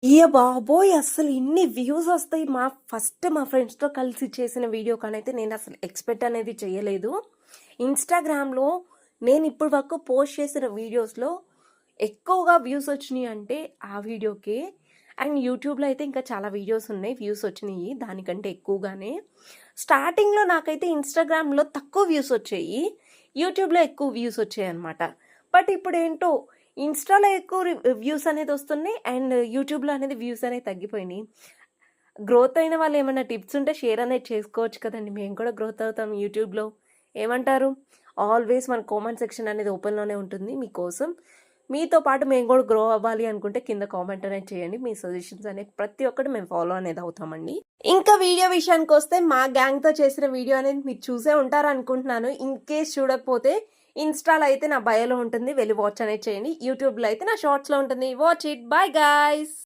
అయ్య బాబోయ్! అస్సలు ఇన్ని వ్యూస్ ఒస్తాయి. మా ఫ్రెండ్స్‌తో కలిసి చేసిన వీడియో కానైతే నేను అసలు ఎక్స్‌పెక్ట్ అనేది చేయలేదు. ఇన్‌స్టాగ్రామ్‌లో నేను ఇప్పటి వరకు పోస్ట్ చేసిన వీడియోస్‌లో ఎక్కువగా వ్యూస్ వచ్చినియి అంటే ఆ వీడియోకే. అండ్ యూట్యూబ్‌లో అయితే ఇంకా చాలా వీడియోస్ ఉన్నాయి. వ్యూస్ వచ్చినియి దానికంటే ఎక్కువగానే. స్టార్టింగ్‌లో నాకైతే ఇన్‌స్టాగ్రామ్‌లో తక్కువ వ్యూస్ వచ్చాయి. యూట్యూబ్‌లో ఎక్కువ వ్యూస్ వచ్చాయన్నమాట. బట్ ఇప్పుడేంటో ఇన్‌స్టాలో ఎక్కువ వ్యూస్ అనేది వస్తున్నాయి. అండ్ యూట్యూబ్‌లో అనేది వ్యూస్ అనేవి తగ్గిపోయినాయి. గ్రోత్ అయిన వాళ్ళు ఏమన్నా టిప్స్ ఉంటే షేర్ అనేది చేసుకోవచ్చు కదండీ! మేము కూడా గ్రోత్ అవుతాం యూట్యూబ్‌లో. ఏమంటారు? ఆల్వేస్ మన కామెంట్ సెక్షన్ అనేది ఓపెన్‌లోనే ఉంటుంది మీకోసం. మీతో పాటు మేము కూడా గ్రో అవ్వాలి అనుకుంటే కింద కామెంట్ అనేది చేయండి. మీ సజెషన్స్ అనేవి ప్రతి ఒక్కటి మేము ఫాలో అనేది అవుతామండి. ఇంకా వీడియో విషయానికొస్తే మా గ్యాంగ్‌తో చేసిన వీడియో అనేది మీరు చూసే ఉంటారనుకుంటున్నాను. ఇన్‌కేస్ చూడకపోతే ఇన్‌స్టాలో అయితే నా బయోలో ఉంటుంది. వెళ్లి వాచ్ అనేది చేయండి. యూట్యూబ్‌లో అయితే నా షార్ట్స్‌లో ఉంటుంది. Watch it. Bye guys.